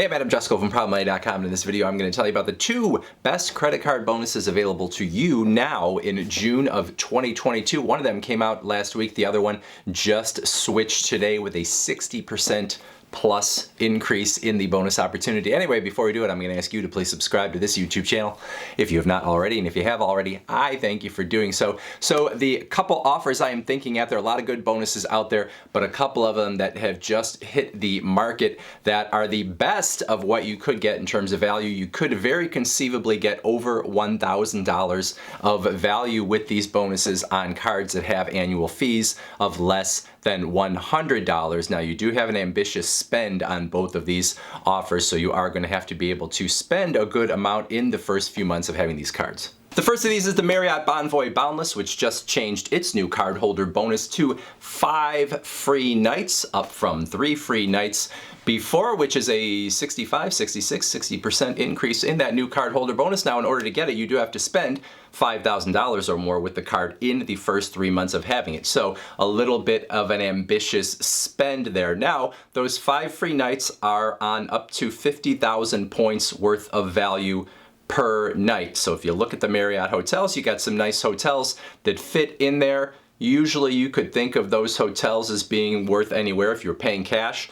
Hey, I'm Jusko from ProblemMoney.com, and in this video I'm going to tell you about the 2 best credit card bonuses available to you now in June of 2022. One of them came out last week, the other one just switched today with a 60% plus increase in the bonus opportunity. Anyway, before we do it, I'm going to ask you to please subscribe to this YouTube channel if you have not already, and if you have already, I thank you for doing so. So the couple offers I am thinking at, there are a lot of good bonuses out there, but a couple of them that have just hit the market that are the best of what you could get in terms of value. You could very conceivably get over $1,000 of value with these bonuses on cards that have annual fees of less than $100. Now, you do have an ambitious spend on both of these offers, so you are going to have to be able to spend a good amount in the first few months of having these cards. The first of these is the Marriott Bonvoy Boundless, which just changed its new cardholder bonus to 5 free nights, up from 3 free nights before, which is a 65, 66, 60% increase in that new cardholder bonus. Now, in order to get it, you do have to spend $5,000 or more with the card in the first 3 months of having it. So a little bit of an ambitious spend there. Now, those 5 free nights are on up to 50,000 points worth of value per night. So if you look at the Marriott hotels, you got some nice hotels that fit in there. Usually you could think of those hotels as being worth anywhere, if you're paying cash,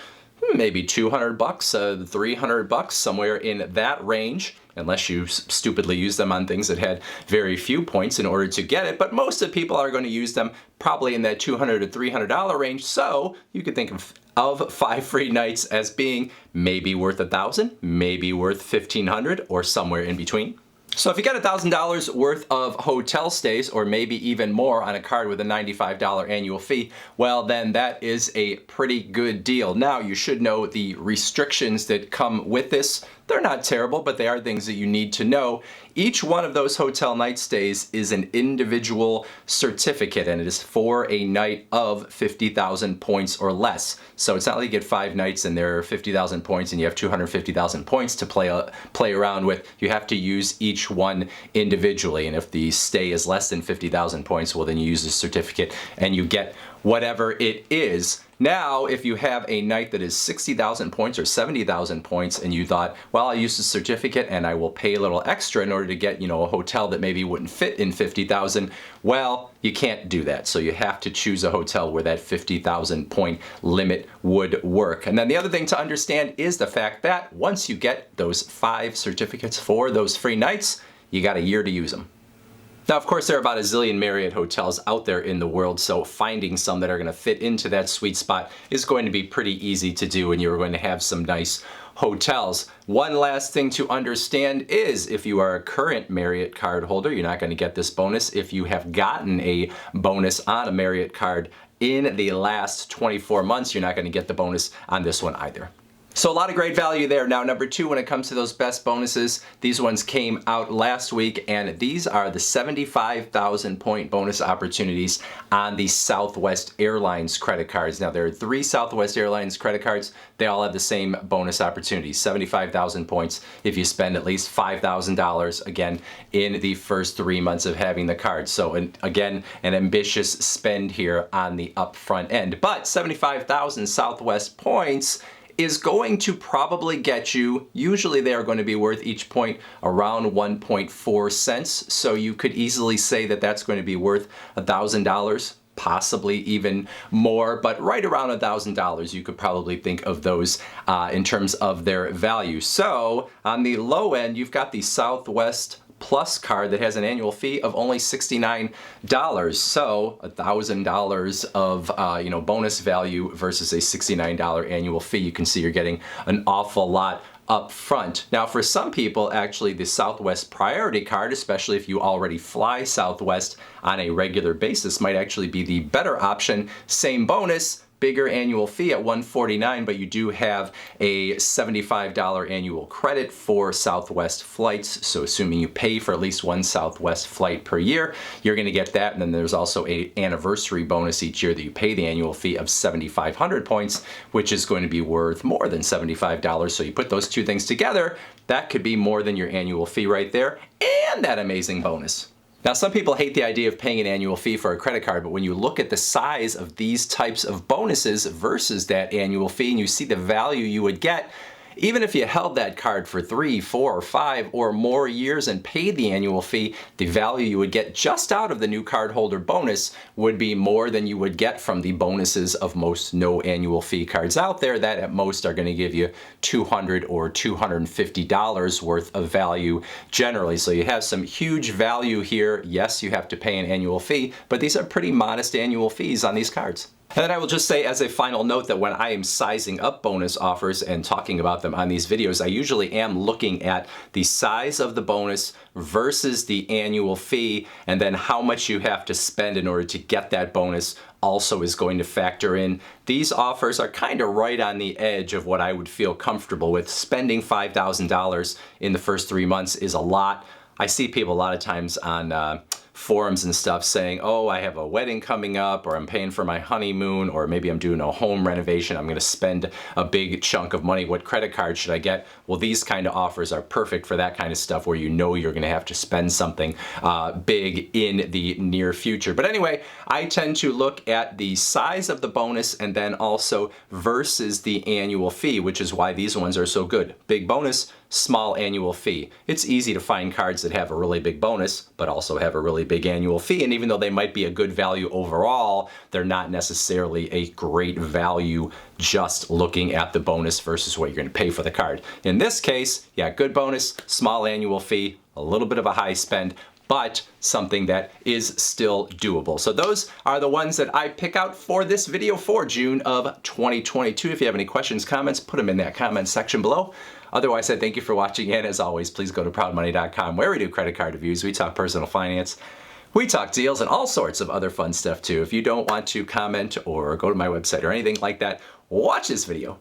maybe $200, $300, somewhere in that range, unless you stupidly use them on things that had very few points in order to get it. But most of the people are going to use them probably in that $200 to $300 range. So you could think of 5 free nights as being maybe worth $1,000, maybe worth $1,500, or somewhere in between. So if you get $1,000 worth of hotel stays, or maybe even more on a card with a $95 annual fee, well, then that is a pretty good deal. Now, you should know the restrictions that come with this. They're not terrible, but they are things that you need to know. Each one of those hotel night stays is an individual certificate, and it is for a night of 50,000 points or less. So it's not like you get 5 nights and there are 50,000 points and you have 250,000 points to play around with. You have to use each one individually, and if the stay is less than 50,000 points, well, then you use the certificate and you get whatever it is. Now, if you have a night that is 60,000 points or 70,000 points and you thought, well, I'll use the certificate and I will pay a little extra in order to get, a hotel that maybe wouldn't fit in 50,000, well, you can't do that. So you have to choose a hotel where that 50,000 point limit would work. And then the other thing to understand is the fact that once you get those 5 certificates for those free nights, you got a year to use them. Now, of course, there are about a zillion Marriott hotels out there in the world, so finding some that are going to fit into that sweet spot is going to be pretty easy to do, and you're going to have some nice hotels. One last thing to understand is if you are a current Marriott card holder, you're not going to get this bonus. If you have gotten a bonus on a Marriott card in the last 24 months, you're not going to get the bonus on this one either. So a lot of great value there. Now, number 2, when it comes to those best bonuses, these ones came out last week, and these are the 75,000 point bonus opportunities on the Southwest Airlines credit cards. Now, there are 3 Southwest Airlines credit cards. They all have the same bonus opportunities, 75,000 points if you spend at least $5,000, again, in the first 3 months of having the card. So, again, an ambitious spend here on the upfront end. But 75,000 Southwest points is going to probably get you, usually they are going to be worth each point around 1.4 cents. So you could easily say that that's going to be worth $1,000, possibly even more, but right around $1,000 you could probably think of those in terms of their value. So on the low end, you've got the Southwest Plus card that has an annual fee of only $69. So $1,000 of bonus value versus a $69 annual fee. You can see you're getting an awful lot up front. Now, for some people, actually, the Southwest Priority card, especially if you already fly Southwest on a regular basis, might actually be the better option. Same bonus, bigger annual fee at $149, but you do have a $75 annual credit for Southwest flights. So assuming you pay for at least 1 Southwest flight per year, you're going to get that. And then there's also an anniversary bonus each year that you pay the annual fee of 7,500 points, which is going to be worth more than $75. So you put those 2 things together, that could be more than your annual fee right there, and that amazing bonus. Now, some people hate the idea of paying an annual fee for a credit card, but when you look at the size of these types of bonuses versus that annual fee and you see the value you would get, even if you held that card for 3, 4, 5 or more years and paid the annual fee, the value you would get just out of the new cardholder bonus would be more than you would get from the bonuses of most no annual fee cards out there that at most are going to give you $200 or $250 worth of value generally. So you have some huge value here. Yes, you have to pay an annual fee, but these are pretty modest annual fees on these cards. And then I will just say as a final note that when I am sizing up bonus offers and talking about them on these videos, I usually am looking at the size of the bonus versus the annual fee, and then how much you have to spend in order to get that bonus also is going to factor in. These offers are kind of right on the edge of what I would feel comfortable with. Spending $5,000 in the first 3 months is a lot. I see people a lot of times on forums and stuff saying, oh, I have a wedding coming up, or I'm paying for my honeymoon, or maybe I'm doing a home renovation, I'm going to spend a big chunk of money. What credit card should I get? Well, these kind of offers are perfect for that kind of stuff where you know you're going to have to spend something big in the near future. But anyway, I tend to look at the size of the bonus and then also versus the annual fee, which is why these ones are so good. Big bonus, small annual fee. It's easy to find cards that have a really big bonus, but also have a really big annual fee. And even though they might be a good value overall, they're not necessarily a great value just looking at the bonus versus what you're going to pay for the card. In this case, yeah, good bonus, small annual fee, a little bit of a high spend, but something that is still doable. So those are the ones that I pick out for this video for June of 2022. If you have any questions, comments, put them in that comment section below. Otherwise, I thank you for watching, and as always, please go to proudmoney.com where we do credit card reviews, we talk personal finance, we talk deals, and all sorts of other fun stuff too. If you don't want to comment or go to my website or anything like that, watch this video.